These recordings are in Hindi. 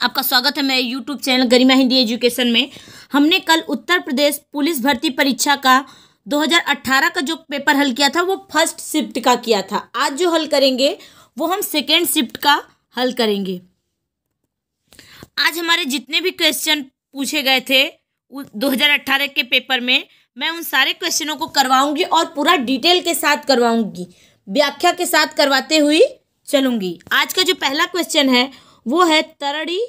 आपका स्वागत है मेरे यूट्यूब चैनल गरिमा हिंदी एजुकेशन में। हमने कल उत्तर प्रदेश पुलिस भर्ती परीक्षा का 2018 का जो पेपर हल किया था वो फर्स्ट शिफ्ट का किया था। आज जो हल करेंगे वो हम सेकेंड शिफ्ट का हल करेंगे। आज हमारे जितने भी क्वेश्चन पूछे गए थे 2018 के पेपर में, मैं उन सारे क्वेश्चनों को करवाऊंगी और पूरा डिटेल के साथ करवाऊंगी, व्याख्या के साथ करवाते हुए चलूंगी। आज का जो पहला क्वेश्चन है वो है तरड़ी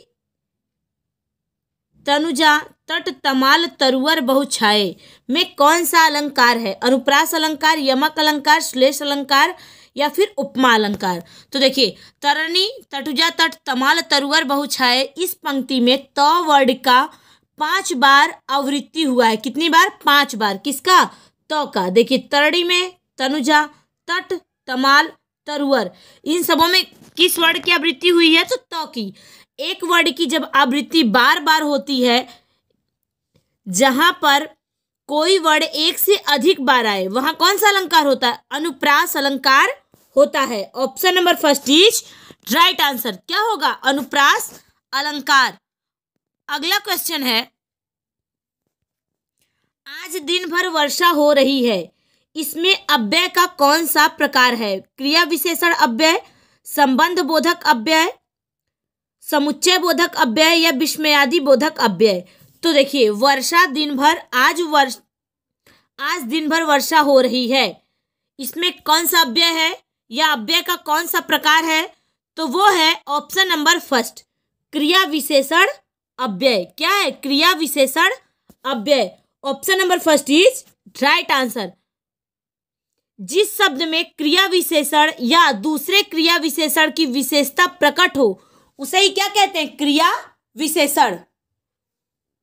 तनुजा तट तमाल तरुवर बहु छाए में कौन सा अलंकार है? अनुप्रास अलंकार, यमक अलंकार, श्लेष अलंकार या फिर उपमा अलंकार। तो देखिए, तरणी तटुजा तट तमाल तरुवर बहु छाए, इस पंक्ति में त वर्ड का 5 बार आवृत्ति हुआ है। कितनी बार? 5 बार। किसका? त का। देखिए, तरड़ी में तनुजा, तट, तमाल, तरुवर, इन सबों में किस वर्ड की आवृत्ति हुई है? तो त की। एक वर्ड की जब आवृत्ति बार बार होती है, जहां पर कोई वर्ड एक से अधिक बार आए, वहां कौन सा अलंकार होता है? अनुप्रास अलंकार होता है। Option number first is right answer. क्या होगा? अनुप्रास अलंकार। अगला क्वेश्चन है, आज दिन भर वर्षा हो रही है, इसमें अव्यय का कौन सा प्रकार है? क्रिया विशेषण अव्यय, संबंध बोधक अव्यय, समुच्चय बोधक अव्यय या विस्मयादि बोधक अव्यय। तो देखिए, वर्षा दिन भर, आज दिन भर वर्षा हो रही है, इसमें कौन सा अव्यय है या अव्यय का कौन सा प्रकार है? तो वो है ऑप्शन नंबर फर्स्ट, क्रिया विशेषण अव्यय। क्या है? क्रिया विशेषण अव्यय। Option number first is right answer. जिस शब्द में क्रिया विशेषण या दूसरे क्रिया विशेषण की विशेषता प्रकट हो उसे ही क्या कहते हैं? क्रिया विशेषण।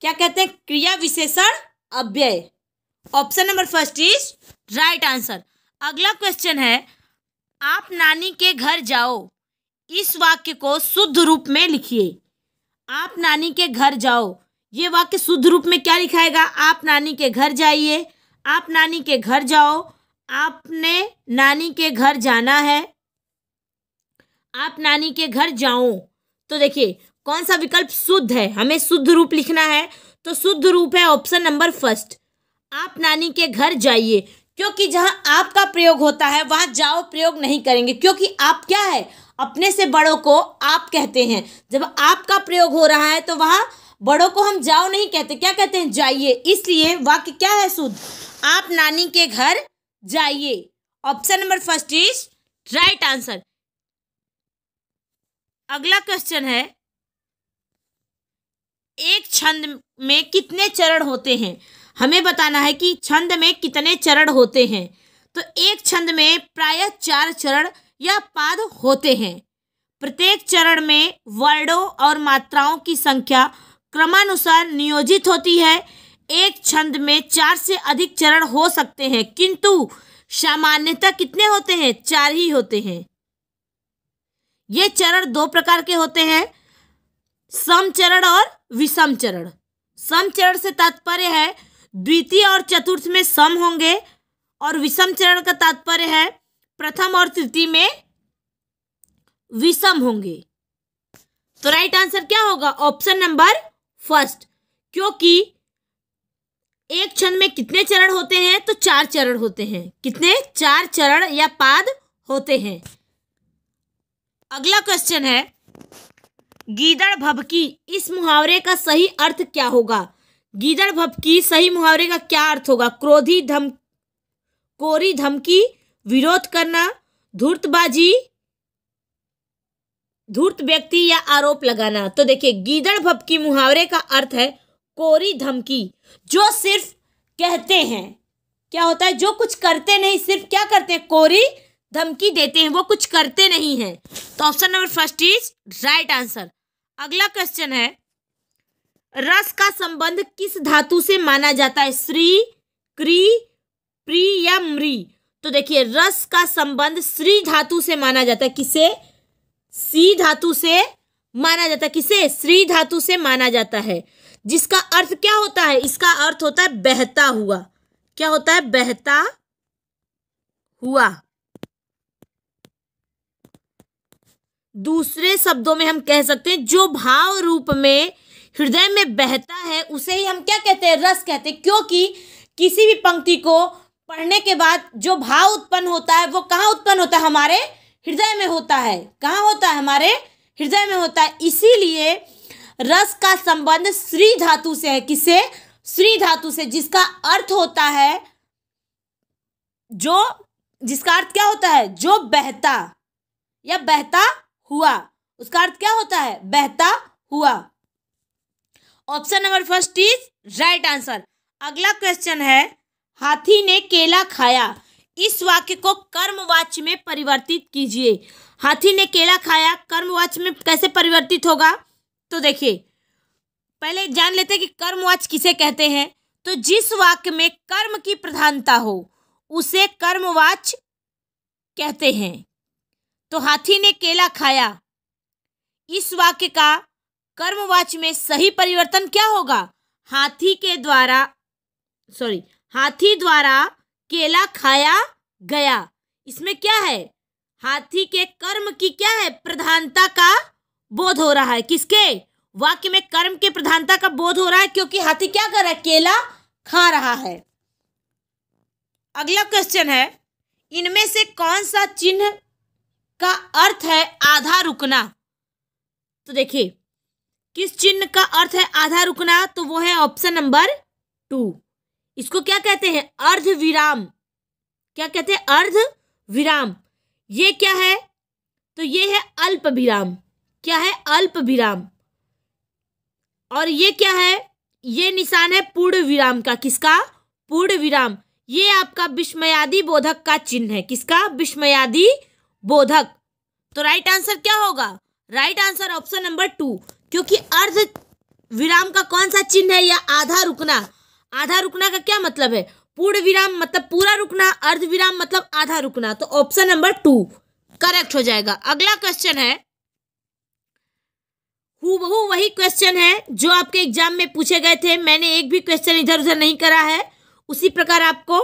क्या कहते हैं? क्रिया विशेषण अव्यय। Option number first is right answer. अगला क्वेश्चन है, आप नानी के घर जाओ, इस वाक्य को शुद्ध रूप में लिखिए। आप नानी के घर जाओ, ये वाक्य शुद्ध रूप में क्या लिखाएगा? आप नानी के घर जाइए, आप नानी के घर जाओ, आपने नानी के घर जाना है, आप नानी के घर जाओ। तो देखिए, कौन सा विकल्प शुद्ध है? हमें शुद्ध रूप लिखना है, तो शुद्ध रूप है ऑप्शन नंबर फर्स्ट, आप नानी के घर जाइए। क्योंकि जहां आप का प्रयोग होता है वहां जाओ प्रयोग नहीं करेंगे, क्योंकि आप क्या है? अपने से बड़ों को आप कहते हैं। जब आप का प्रयोग हो रहा है तो वहां बड़ों को हम जाओ नहीं कहते, क्या कहते हैं? जाइए। इसलिए वाक्य क्या है? शुद्ध। आप नानी के घर जाइए। Option number first is right answer. अगला क्वेश्चन है, एक छंद में कितने चरण होते हैं? हमें बताना है कि छंद में कितने चरण होते हैं। तो एक छंद में प्रायः 4 चरण या पाद होते हैं। प्रत्येक चरण में वर्णों और मात्राओं की संख्या क्रमानुसार नियोजित होती है। एक छंद में 4 से अधिक चरण हो सकते हैं, किंतु सामान्यतः कितने होते हैं? 4 ही होते हैं। ये चरण 2 प्रकार के होते हैं, सम चरण और विषम चरण। सम चरण से तात्पर्य है द्वितीय और चतुर्थ में सम होंगे, और विषम चरण का तात्पर्य है प्रथम और तृतीय में विषम होंगे। तो राइट आंसर क्या होगा? Option number first. क्योंकि एक छंद में कितने चरण होते हैं? तो 4 चरण होते हैं। कितने? 4 चरण या पाद होते हैं। अगला क्वेश्चन है, गीदड़ भभकी, इस मुहावरे का सही अर्थ क्या होगा? गीदड़ भभकी सही मुहावरे का क्या अर्थ होगा? कोरी धमकी, विरोध करना, धूर्तबाजी, धूर्त व्यक्ति या आरोप लगाना। तो देखिए, गीदड़ भभकी मुहावरे का अर्थ है कोरी धमकी, जो सिर्फ कहते हैं। क्या होता है? जो कुछ करते नहीं, सिर्फ क्या करते हैं? कोरी धमकी देते हैं, वो कुछ करते नहीं हैं। तो option number first is right answer. अगला क्वेश्चन है, रस का संबंध किस धातु से माना जाता है? श्री, क्री, प्री या म्री। तो देखिए, रस का संबंध श्री धातु से माना जाता है। किसे? सी धातु से माना जाता है। किसे? श्री धातु से माना जाता है, जिसका अर्थ क्या होता है? इसका अर्थ होता है बहता हुआ। क्या होता है? बहता हुआ। दूसरे शब्दों में हम कह सकते हैं जो भाव रूप में हृदय में बहता है उसे ही हम क्या कहते हैं, रस कहते हैं। क्योंकि किसी भी पंक्ति को पढ़ने के बाद जो भाव उत्पन्न होता है वो कहाँ उत्पन्न होता है, हमारे हृदय में होता है। कहाँ होता है, हमारे हृदय में होता है। इसीलिए रस का संबंध श्री धातु से है। किससे, श्री धातु से, जिसका अर्थ होता है जिसका अर्थ क्या होता है, जो बहता या बहता हुआ, उसका अर्थ क्या होता है, बहता हुआ। Option number first is right answer. अगला क्वेश्चन है, हाथी ने केला खाया। इस वाक्य को कर्मवाच्य में परिवर्तित कीजिए। हाथी ने केला खाया कर्मवाच्य में कैसे परिवर्तित होगा, तो देखिए पहले जान लेते हैं कि कर्मवाच्य किसे कहते हैं। तो जिस वाक्य में कर्म की प्रधानता हो उसे कर्मवाच्य कहते हैं। तो हाथी ने केला खाया, इस वाक्य का कर्मवाच्य में सही परिवर्तन क्या होगा, हाथी द्वारा केला खाया गया। इसमें क्या है, हाथी के कर्म की क्या है, प्रधानता का बोध हो रहा है। किसके, वाक्य में कर्म के प्रधानता का बोध हो रहा है, क्योंकि हाथी क्या कर रहा है, केला खा रहा है। अगला क्वेश्चन है, इनमें से कौन सा चिन्ह का अर्थ है आधा रुकना। तो देखिए किस चिन्ह का अर्थ है आधा रुकना, तो वो है ऑप्शन नंबर 2। इसको क्या कहते हैं, अर्ध विराम। क्या कहते हैं, अर्ध विराम। ये क्या है, तो ये है अल्प विराम। क्या है, अल्प विराम। और ये क्या है, ये निशान है पूर्ण विराम का। किसका, पूर्ण विराम। ये आपका विस्मयादि बोधक का चिन्ह है। किसका, विस्मयादि बोधक। तो राइट आंसर क्या होगा, राइट आंसर ऑप्शन नंबर 2, क्योंकि अर्ध विराम का कौन सा चिन्ह है, या आधा रुकना। आधा रुकना का क्या मतलब है, पूर्ण विराम मतलब पूरा रुकना, अर्ध विराम मतलब आधा रुकना। तो ऑप्शन नंबर 2 करेक्ट हो जाएगा। अगला क्वेश्चन है, हूबहू वही क्वेश्चन है जो आपके एग्जाम में पूछे गए थे। मैंने एक भी क्वेश्चन इधर उधर नहीं करा है, उसी प्रकार आपको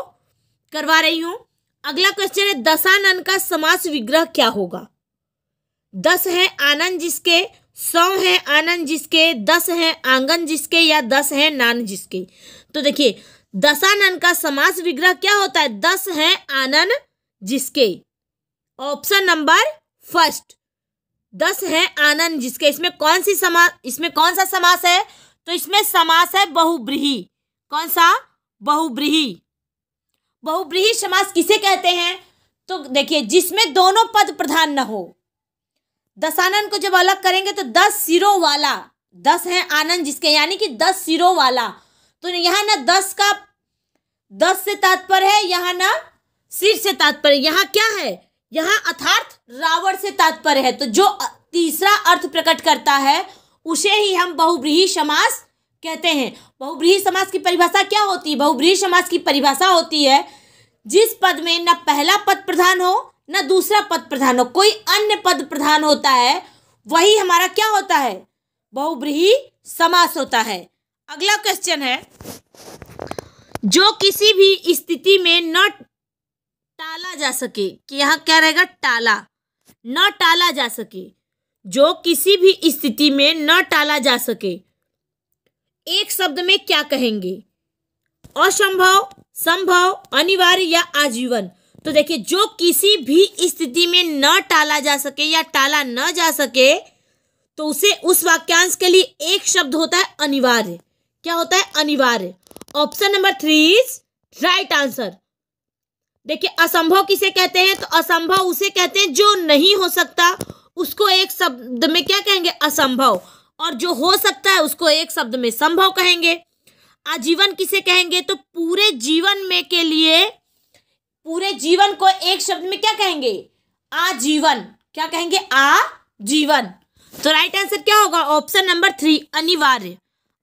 करवा रही हूं। अगला क्वेश्चन है, दशानन का समास विग्रह क्या होगा। 10 है आनंद जिसके, 100 है आनंद जिसके, 10 है आंगन जिसके, या 10 है नान जिसके। तो देखिए दशानन का समास विग्रह क्या होता है, 10 है आनंद जिसके। ऑप्शन नंबर फर्स्ट, 10 है आनंद जिसके। इसमें कौन सा समास है, तो इसमें समास है बहुब्रीहि। कौन सा, बहुब्रीहि। बहुब्रीहि समास किसे कहते हैं, तो देखिए जिसमें दोनों पद प्रधान न हो। दशानन को जब अलग करेंगे तो 10 सिरों वाला, 10 है आनंद जिसके, यानी कि 10 सिरों वाला। तो यहाँ ना 10 से तात्पर्य है, यहाँ ना सिर से तात्पर्य। यहाँ क्या है, यहाँ अर्थात रावण से तात्पर्य है। तो जो तीसरा अर्थ प्रकट करता है उसे ही हम बहुब्रीहि समास कहते हैं। बहुब्रीहि समास की परिभाषा क्या होती है, बहुब्रीहि समास की परिभाषा होती है जिस पद में न पहला पद प्रधान हो न दूसरा पद प्रधान हो, कोई अन्य पद प्रधान होता है, वही हमारा क्या होता है, बहुब्रीहि समास होता है। अगला क्वेश्चन है, जो किसी भी स्थिति में न टाला जा सके, कि यहाँ क्या रहेगा, टाला, न टाला जा सके। जो किसी भी स्थिति में न टाला जा सके, एक शब्द में क्या कहेंगे, असंभव, संभव, अनिवार्य या आजीवन। तो देखिए जो किसी भी स्थिति में न टाला जा सके या टाला न जा सके, तो उसे उस वाक्यांश के लिए एक शब्द होता है अनिवार्य। क्या होता है, अनिवार्य। Option number 3 is right answer. देखिए असंभव किसे कहते हैं, तो असंभव उसे कहते हैं जो नहीं हो सकता, उसको एक शब्द में क्या कहेंगे, असंभव। और जो हो सकता है उसको एक शब्द में संभव कहेंगे। आजीवन किसे कहेंगे, तो पूरे जीवन में के लिए, पूरे जीवन को एक शब्द में क्या कहेंगे, आजीवन। क्या कहेंगे, आजीवन। तो राइट आंसर क्या होगा, ऑप्शन नंबर 3 अनिवार्य।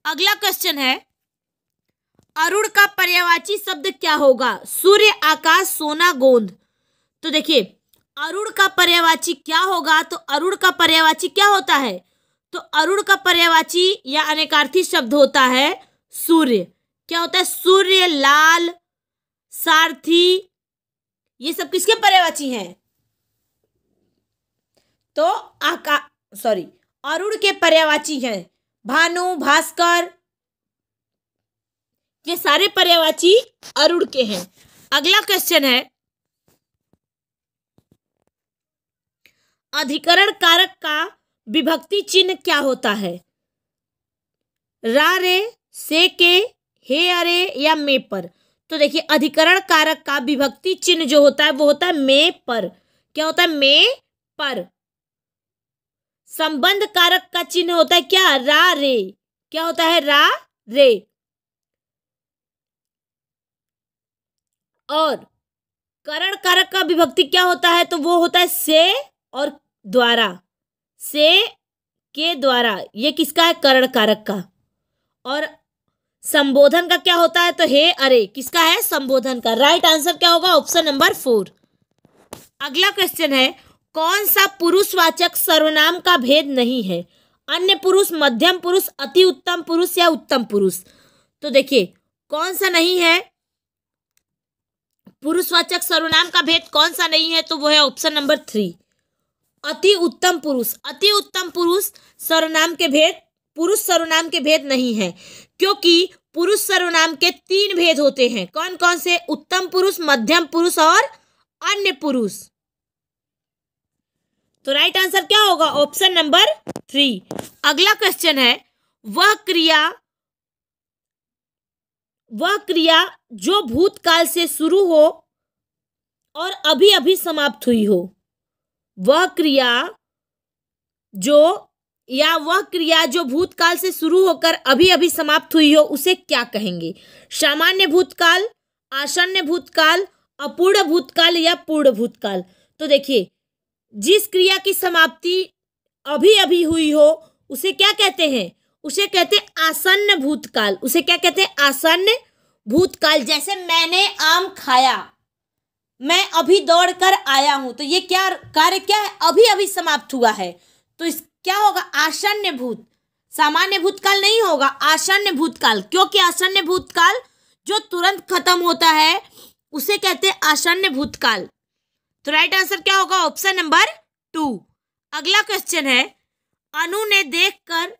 अगला क्वेश्चन है, अरुण का पर्यायवाची शब्द क्या होगा, सूर्य, आकाश, सोना, गोंद। तो देखिए अरुण का पर्यायवाची क्या होगा, तो अरुण का पर्यायवाची क्या होता है, तो अरुण का पर्यायवाची या अनेकार्थी शब्द होता है सूर्य। क्या होता है, सूर्य, लाल, सारथी, ये सब किसके पर्यायवाची हैं, तो अरुण के पर्यायवाची हैं भानु, भास्कर, ये सारे पर्यायवाची अरुण के हैं। अगला क्वेश्चन है अधिकरण कारक का विभक्ति चिन्ह क्या होता है? रा रे, से के, हे अरे या मे पर। तो देखिए अधिकरण कारक का विभक्ति चिन्ह जो होता है वो होता है मे पर। क्या होता है? मे पर। संबंध कारक का चिन्ह होता है क्या? रा रे। क्या होता है? रा रे। और करण कारक का विभक्ति क्या होता है? तो वो होता है से और द्वारा, से के द्वारा। ये किसका है? करण कारक का। और संबोधन का क्या होता है? तो हे अरे किसका है? संबोधन का। राइट आंसर क्या होगा? Option number 4। अगला क्वेश्चन है कौन सा पुरुषवाचक सर्वनाम का भेद नहीं है? अन्य पुरुष, मध्यम पुरुष, अति उत्तम पुरुष या उत्तम पुरुष। तो देखिए कौन सा नहीं है पुरुषवाचक सर्वनाम का भेद, कौन सा नहीं है? तो वो है ऑप्शन नंबर 3 अति उत्तम पुरुष। अति उत्तम पुरुष सर्वनाम के भेद, पुरुष सर्वनाम के भेद नहीं है, क्योंकि पुरुष सर्वनाम के 3 भेद होते हैं। कौन कौन से? उत्तम पुरुष, मध्यम पुरुष और अन्य पुरुष। तो राइट आंसर क्या होगा? Option number 3। अगला क्वेश्चन है वह क्रिया जो भूतकाल से शुरू हो और अभी अभी समाप्त हुई हो। वह क्रिया जो भूतकाल से शुरू होकर अभी अभी समाप्त हुई हो उसे क्या कहेंगे? सामान्य भूतकाल, आसन्न भूतकाल, अपूर्ण भूतकाल या पूर्ण भूतकाल। तो देखिए जिस क्रिया की समाप्ति अभी अभी हुई हो उसे क्या कहते हैं? उसे कहते हैं आसन्न भूतकाल। उसे क्या कहते हैं? आसन्न भूतकाल। जैसे मैंने आम खाया, मैं अभी दौड़कर आया हूं, तो ये क्या कार्य क्या है? अभी अभी समाप्त हुआ है। तो इस क्या होगा? आसन्न भूत। सामान्य भूतकाल नहीं होगा, आसन्न भूतकाल। क्योंकि आसन्न भूतकाल जो तुरंत खत्म होता है उसे कहते हैं आसन्न भूतकाल। तो राइट आंसर क्या होगा? Option number 2। अगला क्वेश्चन है अनु ने देखकर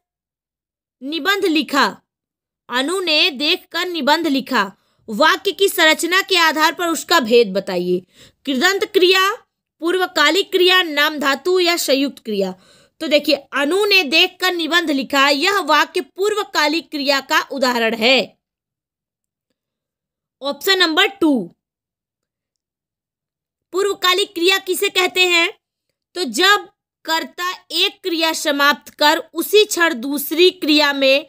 निबंध लिखा। अनु ने देखकर निबंध लिखा। वाक्य की संरचना के आधार पर उसका भेद बताइए। कृदंत क्रिया, पूर्वकालिक क्रिया, नाम धातु या संयुक्त क्रिया। तो देखिए अनु ने देखकर निबंध लिखा, यह वाक्य पूर्वकालिक क्रिया का उदाहरण है। Option number 2। पूर्वकालिक क्रिया किसे कहते हैं? तो जब कर्ता एक क्रिया समाप्त कर उसी क्षण दूसरी क्रिया में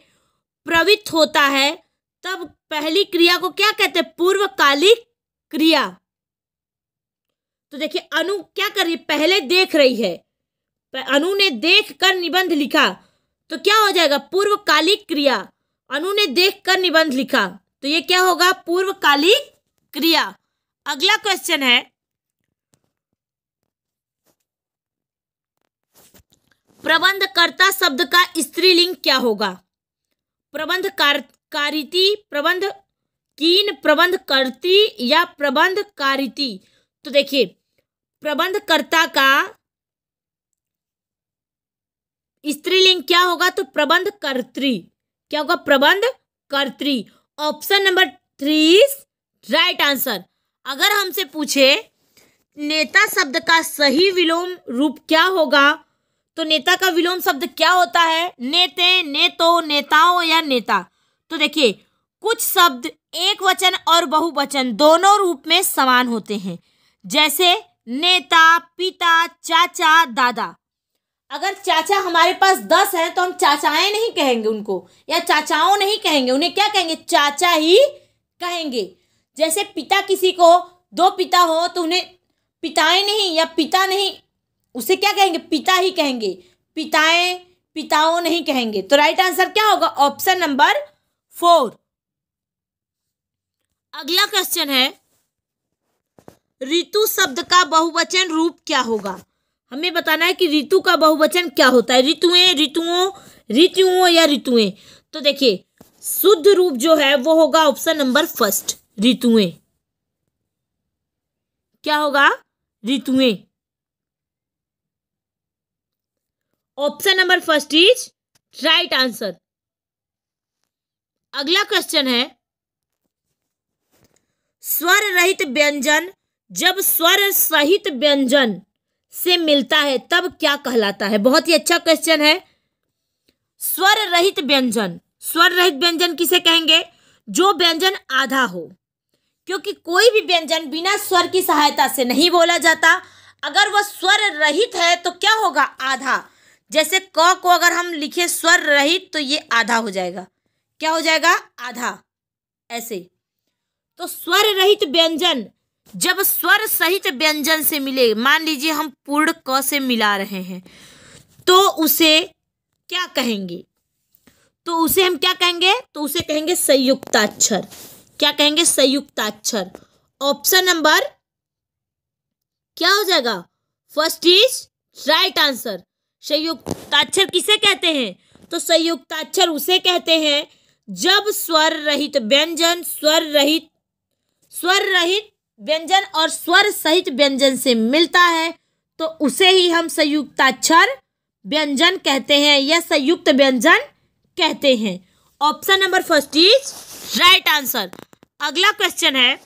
प्रवृत्त होता है तब पहली क्रिया को क्या कहते हैं? पूर्वकालिक क्रिया। तो देखिए अनु क्या कर रही है? पहले देख रही है। अनु ने देखकर निबंध लिखा तो क्या हो जाएगा? पूर्वकालिक क्रिया। अनु ने देखकर निबंध लिखा तो ये क्या होगा? पूर्वकालिक क्रिया। अगला क्वेश्चन है प्रबंधकर्ता शब्द का स्त्रीलिंग क्या होगा? प्रबंधकारिती, प्रबंधकीन, प्रबंधकर्त्री या प्रबंधकारिती। तो देखिए प्रबंधकर्ता का स्त्रीलिंग क्या होगा? तो प्रबंधकर्त्री। क्या होगा? प्रबंधकर्त्री। Option number 3 right answer. अगर हमसे पूछे नेता शब्द का सही विलोम रूप क्या होगा, तो नेता का विलोम शब्द क्या होता है? नेते, नेतो, नेताओं या नेता। तो देखिए कुछ शब्द एक वचन और बहुवचन दोनों रूप में समान होते हैं, जैसे नेता, पिता, चाचा, दादा। अगर चाचा हमारे पास 10 हैं तो हम चाचाएं नहीं कहेंगे उनको, या चाचाओं नहीं कहेंगे, उन्हें क्या कहेंगे? चाचा ही कहेंगे। जैसे पिता, किसी को 2 पिता हो तो उन्हें पिताएं नहीं या पिता नहीं, उसे क्या कहेंगे? पिता ही कहेंगे। पिताएं, पिताओं नहीं कहेंगे। तो राइट आंसर क्या होगा? Option number 4। अगला क्वेश्चन है ऋतु शब्द का बहुवचन रूप क्या होगा? हमें बताना है कि ऋतु का बहुवचन क्या होता है। ऋतुएं, ऋतुओं, ऋतुओं या ऋतुएं। तो देखिए शुद्ध रूप जो है वो होगा ऑप्शन नंबर 1 ऋतुएं। क्या होगा? ऋतुएं। Option number first is right answer. अगला क्वेश्चन है, स्वर रहित व्यंजन जब स्वर सहित व्यंजन से मिलता है तब क्या कहलाता है? बहुत ही अच्छा क्वेश्चन है। स्वर रहित व्यंजन, स्वर रहित व्यंजन किसे कहेंगे? जो व्यंजन आधा हो, क्योंकि कोई भी व्यंजन बिना स्वर की सहायता से नहीं बोला जाता। अगर वह स्वर रहित है तो क्या होगा? आधा। जैसे क को अगर हम लिखे स्वर रहित तो ये आधा हो जाएगा। क्या हो जाएगा? आधा। ऐसे तो स्वर रहित व्यंजन जब स्वर सहित व्यंजन से मिले, मान लीजिए हम पूर्ण क से मिला रहे हैं, तो उसे क्या कहेंगे? तो उसे हम क्या कहेंगे? तो उसे कहेंगे संयुक्ताक्षर। क्या कहेंगे? संयुक्ताक्षर। ऑप्शन नंबर क्या हो जाएगा? First is right answer. संयुक्ताक्षर किसे कहते हैं? तो संयुक्ताक्षर उसे कहते हैं जब स्वर रहित व्यंजन, स्वर रहित व्यंजन और स्वर सहित व्यंजन से मिलता है तो उसे ही हम संयुक्ताक्षर व्यंजन कहते हैं या संयुक्त व्यंजन कहते हैं। Option number first is right answer. अगला क्वेश्चन है,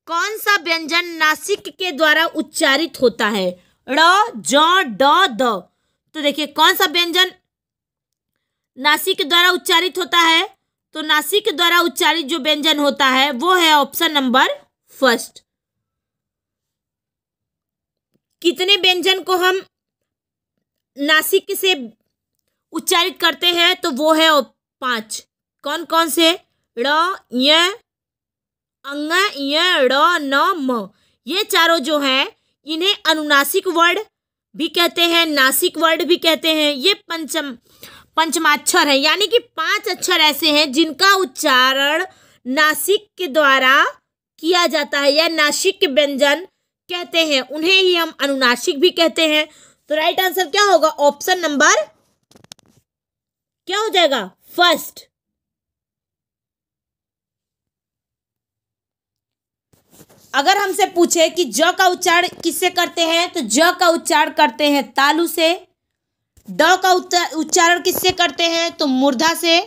कौन सा व्यंजन नासिक के द्वारा उच्चारित होता है? ड़, ज, ड, द। तो देखिए कौन सा व्यंजन नासिक के द्वारा उच्चारित होता है? तो नासिक के द्वारा उच्चारित जो व्यंजन होता है वो है ऑप्शन नंबर फर्स्ट। कितने व्यंजन को हम नासिक से उच्चारित करते हैं? तो वो है 5। कौन कौन से? ड़, य, अंग, य, ड़, न, म। ये चारों जो हैं इन्हें अनुनासिक वर्ड भी कहते हैं, नासिक वर्ड भी कहते हैं। ये पंचमाक्षर है, यानी कि 5 अक्षर ऐसे हैं जिनका उच्चारण नासिक के द्वारा किया जाता है या नासिक व्यंजन कहते हैं, उन्हें ही हम अनुनासिक भी कहते हैं। तो राइट आंसर क्या होगा? ऑप्शन नंबर क्या हो जाएगा? फर्स्ट। अगर हमसे पूछे कि ज का उच्चारण किससे करते हैं, तो ज का उच्चारण करते हैं तालु से। ड का उच्चारण किससे करते हैं? तो मूर्धा से।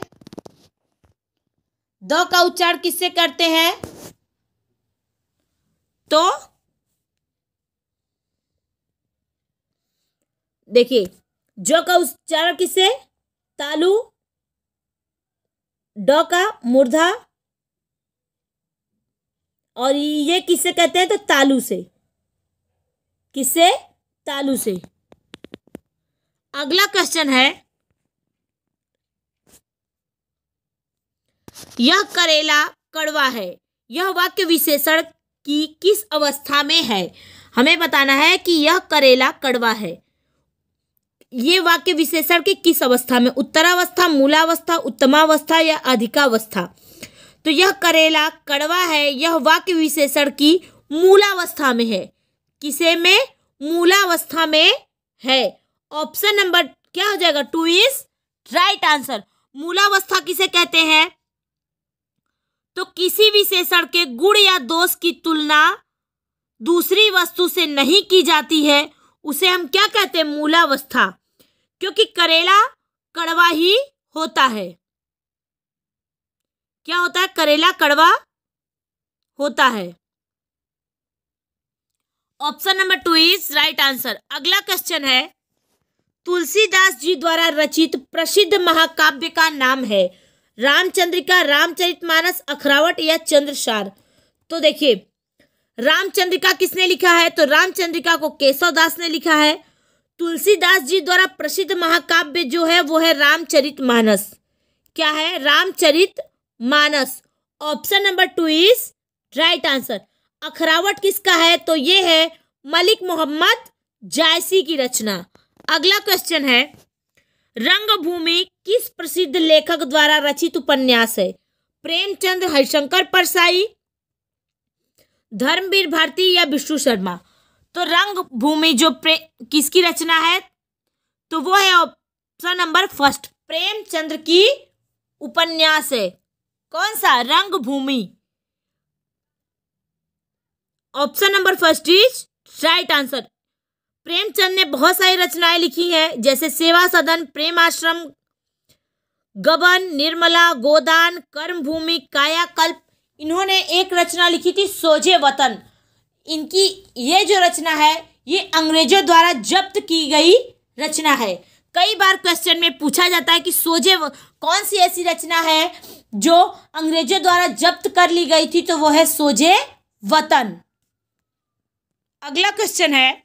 द का उच्चारण किससे करते हैं? तो देखिए ज का उच्चारण किससे? तालु। ड का मूर्धा, और ये किससे कहते हैं? तो तालु से। किससे? तालु से। अगला क्वेश्चन है, यह करेला कड़वा है, यह वाक्य विशेषण की किस अवस्था में है? हमें बताना है कि यह करेला कड़वा है, ये वाक्य विशेषण की किस अवस्था में? उत्तरावस्था, मूलावस्था, उत्तमावस्था या अधिकावस्था? तो यह करेला कड़वा है, यह वाक्य विशेषण की मूलावस्था में है। किसे में? मूलावस्था में है। ऑप्शन नंबर क्या हो जाएगा? 2 इज राइट आंसर। मूलावस्था किसे कहते हैं? तो किसी विशेषण के गुण या दोष की तुलना दूसरी वस्तु से नहीं की जाती है, उसे हम क्या कहते हैं? मूलावस्था। क्योंकि करेला कड़वा ही होता है। क्या होता है? करेला कड़वा होता है। Option number 2 is right answer. अगला क्वेश्चन है, तुलसीदास जी द्वारा रचित प्रसिद्ध महाकाव्य का नाम है? रामचंद्रिका, रामचरितमानस, अखरावट या चंद्रसार? तो देखिए रामचंद्रिका किसने लिखा है? तो रामचंद्रिका को केशव दास ने लिखा है। तुलसीदास जी द्वारा प्रसिद्ध महाकाव्य जो है वो है रामचरितमानस। क्या है? Ramcharitmanas. Option number 2 is right answer. अखरावट किसका है? तो ये है मलिक मोहम्मद जायसी की रचना। अगला क्वेश्चन है, रंगभूमि किस प्रसिद्ध लेखक द्वारा रचित उपन्यास है? प्रेमचंद, हरिशंकर परसाई, धर्मवीर भारती या विष्णु शर्मा? तो रंगभूमि जो किसकी रचना है? तो वो है ऑप्शन नंबर फर्स्ट, प्रेमचंद्र की उपन्यास है। कौन सा? रंगभूमि। Option number first is right answer. Premchand ने बहुत सारी रचनाएं लिखी हैं, जैसे सेवा सदन, प्रेम आश्रम, गबन, निर्मला, गोदान, कर्मभूमि, कायाकल्प। इन्होंने एक रचना लिखी थी सोजे वतन। इनकी ये जो रचना है ये अंग्रेजों द्वारा जब्त की गई रचना है। कई बार क्वेश्चन में पूछा जाता है कि कौन सी ऐसी रचना है जो अंग्रेजों द्वारा जब्त कर ली गई थी, तो वो है सोजे वतन। अगला क्वेश्चन है,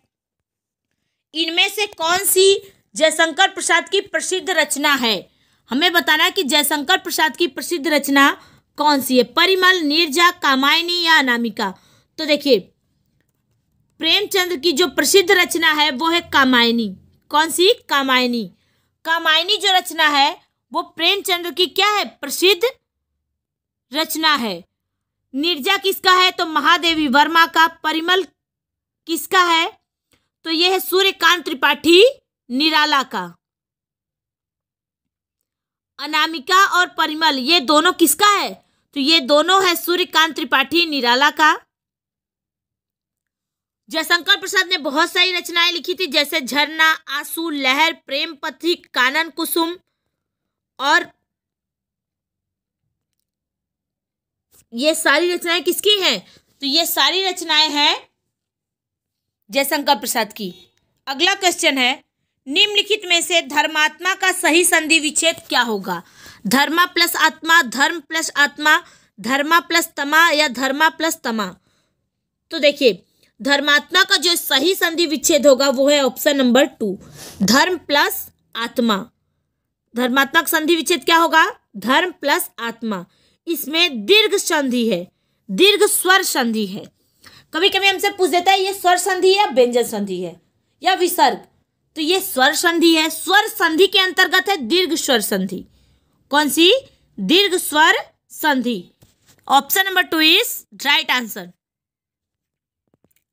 इनमें से कौन सी जयशंकर प्रसाद की प्रसिद्ध रचना है? हमें बताना है कि जयशंकर प्रसाद की प्रसिद्ध रचना कौन सी है? परिमल, नीरजा, कामायनी या अनामिका? तो देखिए, प्रेमचंद की जो प्रसिद्ध रचना है वो है कामायनी। कौन सी? कामायनी। कामायनी जो रचना है वो प्रेमचंद की क्या है? प्रसिद्ध रचना है। नीरजा किसका है? तो महादेवी वर्मा का। परिमल किसका है? तो यह है सूर्यकांत त्रिपाठी निराला का। अनामिका और परिमल ये दोनों किसका है? तो ये दोनों है सूर्यकांत त्रिपाठी निराला का। जयशंकर प्रसाद ने बहुत सारी रचनाएं लिखी थी, जैसे झरना, आंसू, लहर, प्रेम पथिक, कानन कुसुम, और ये सारी रचनाएं किसकी हैं? तो ये सारी रचनाएं हैं जयशंकर प्रसाद की। अगला क्वेश्चन है, निम्नलिखित में से धर्मात्मा का सही संधि विच्छेद क्या होगा? धर्मा प्लस आत्मा, धर्म प्लस आत्मा, धर्मा प्लस तमा या धर्मा प्लस तमा? तो देखिए, धर्मात्मा का जो सही संधि विच्छेद होगा वो है ऑप्शन नंबर 2, धर्म प्लस आत्मा। धर्मात्मा का संधि विच्छेद क्या होगा? धर्म प्लस आत्मा। इसमें दीर्घ संधि है, दीर्घ स्वर संधि है। कभी कभी हमसे पूछ देता है ये स्वर संधि या व्यंजन संधि है या विसर्ग, तो ये स्वर संधि है। स्वर संधि के अंतर्गत है दीर्घ स्वर संधि। कौन सी? दीर्घ स्वर संधि। Option number 2 is right answer.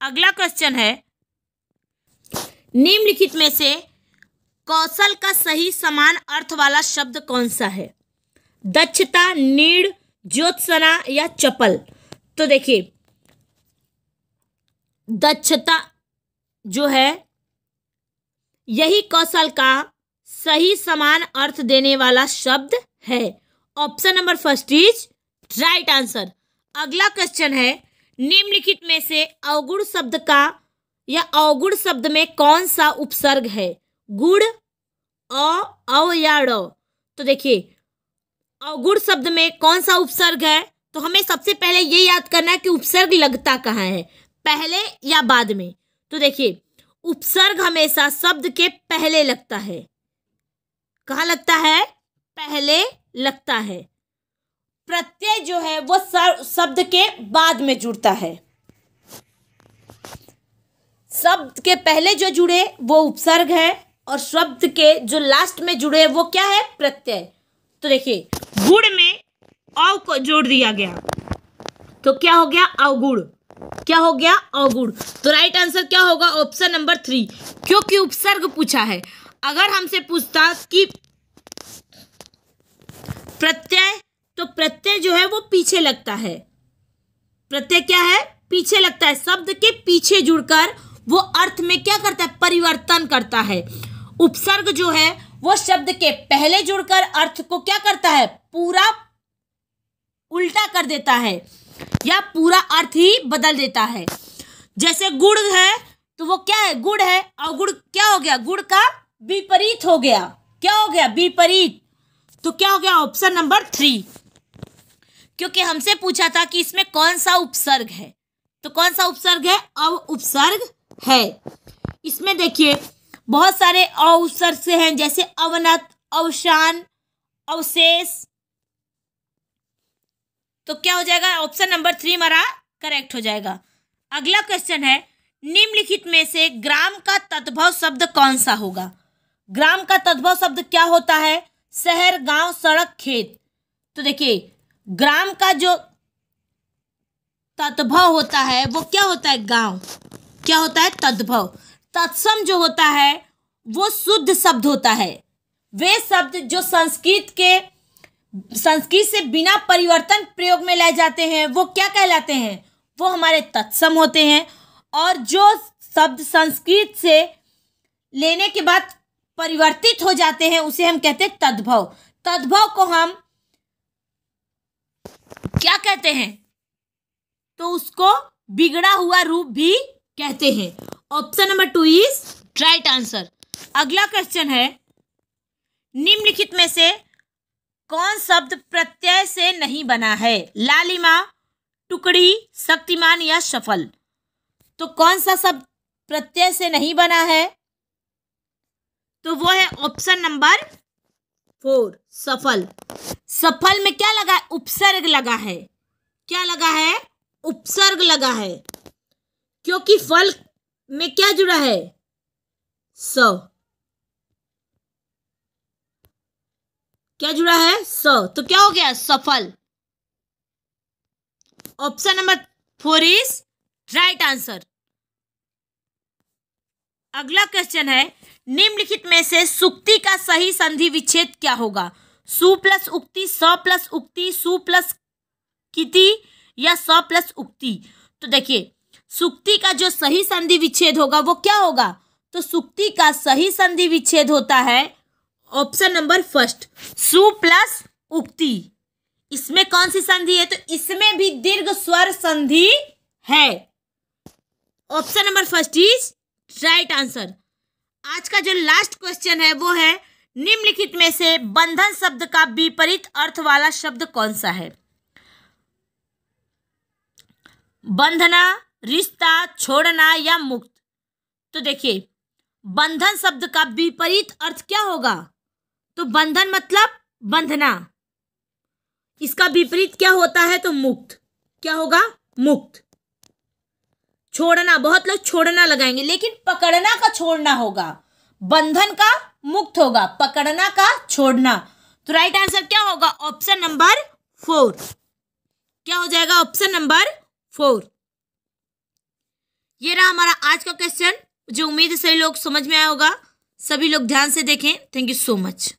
अगला क्वेश्चन है, निम्नलिखित में से कौशल का सही समान अर्थ वाला शब्द कौन सा है? दक्षता, नीड़, ज्योत्सना या चपल? तो देखिए, दक्षता जो है यही कौशल का सही समान अर्थ देने वाला शब्द है। Option number 1 is right answer. अगला क्वेश्चन है, निम्नलिखित में से अवगुण शब्द का या अवगुण शब्द में कौन सा उपसर्ग है? गुण, अव या ड़? तो देखिए, अवगुण शब्द में कौन सा उपसर्ग है? तो हमें सबसे पहले ये याद करना है कि उपसर्ग लगता कहाँ है, पहले या बाद में? तो देखिए, उपसर्ग हमेशा शब्द के पहले लगता है। कहाँ लगता है? पहले लगता है। प्रत्यय जो है वो शब्द के बाद में जुड़ता है। शब्द के पहले जो जुड़े वो उपसर्ग है और शब्द के जो लास्ट में जुड़े वो क्या है? प्रत्यय। तो देखिए, गुण में अव को जोड़ दिया गया तो क्या हो गया? अवगुण। क्या हो गया? अवगुण। तो राइट आंसर क्या होगा? ऑप्शन नंबर 3, क्योंकि उपसर्ग पूछा है। अगर हमसे पूछता कि प्रत्यय, तो प्रत्यय जो है वो पीछे लगता है। प्रत्यय क्या है? पीछे लगता है। शब्द के पीछे जुड़कर वो अर्थ में क्या करता है? परिवर्तन करता है। उपसर्ग जो है वो शब्द के पहले जुड़कर अर्थ को क्या करता है? पूरा उल्टा कर देता है या पूरा अर्थ ही बदल देता है। जैसे गुण है तो वो क्या है? गुण है। अवगुण क्या हो गया? गुण का विपरीत हो गया। क्या हो गया? विपरीत। तो क्या हो गया? ऑप्शन नंबर 3, क्योंकि हमसे पूछा था कि इसमें कौन सा उपसर्ग है। तो कौन सा उपसर्ग है? अव उपसर्ग है। इसमें देखिए बहुत सारे उपसर्ग से हैं, जैसे अवनत, अवसान, अवशेष। तो क्या हो जाएगा? ऑप्शन नंबर 3 हमारा करेक्ट हो जाएगा। अगला क्वेश्चन है, निम्नलिखित में से ग्राम का तद्भव शब्द कौन सा होगा? ग्राम का तद्भव शब्द क्या होता है? शहर, गांव, सड़क, खेत। तो देखिए, ग्राम का जो तद्भव होता है वो क्या होता है? गांव। क्या होता है? तद्भव। तत्सम जो होता है वो शुद्ध शब्द होता है। वे शब्द जो संस्कृत से बिना परिवर्तन प्रयोग में लाए जाते हैं वो क्या कहलाते हैं? वो हमारे तत्सम होते हैं। और जो शब्द संस्कृत से लेने के बाद परिवर्तित हो जाते हैं उसे हम कहते हैं तद्भव। तद्भव को हम क्या कहते हैं? तो उसको बिगड़ा हुआ रूप भी कहते हैं। Option number 2 is right answer. अगला क्वेश्चन है, निम्नलिखित में से कौन शब्द प्रत्यय से नहीं बना है? लालिमा, टुकड़ी, शक्तिमान या सफल? तो कौन सा शब्द प्रत्यय से नहीं बना है? तो वो है ऑप्शन नंबर 4 सफल। सफल में क्या लगा है? उपसर्ग लगा है। क्या लगा है? उपसर्ग लगा है, क्योंकि फल में क्या जुड़ा है? स। क्या जुड़ा है? स। तो क्या हो गया? सफल। Option number 4 is right answer. अगला क्वेश्चन है, निम्नलिखित में से सुक्ति का सही संधि विच्छेद क्या होगा? सु प्लस उक्ति, स प्लस उक्ति, सु प्लस किति या स प्लस उक्ति? तो देखिए, सुक्ति का जो सही संधि विच्छेद होगा वो क्या होगा? तो सुक्ति का सही संधि विच्छेद होता है ऑप्शन नंबर 1 सु प्लस उक्ति। इसमें कौन सी संधि है? तो इसमें भी दीर्घ स्वर संधि है। Option number 1 is right answer. आज का जो लास्ट क्वेश्चन है वो है, निम्नलिखित में से बंधन शब्द का विपरीत अर्थ वाला शब्द कौन सा है? बंधना, रिश्ता, छोड़ना या मुक्त? तो देखिए, बंधन शब्द का विपरीत अर्थ क्या होगा? तो बंधन मतलब बंधना, इसका विपरीत क्या होता है? तो मुक्त। क्या होगा? मुक्त। छोड़ना, बहुत लोग छोड़ना लगाएंगे, लेकिन पकड़ना का छोड़ना होगा। बंधन का मुक्त होगा, पकड़ना का छोड़ना। तो राइट आंसर क्या होगा? Option number 4। क्या हो जाएगा? Option number 4। ये रहा हमारा आज का क्वेश्चन, जो उम्मीद है सभी लोग समझ में आया होगा। सभी लोग ध्यान से देखें। Thank you so much.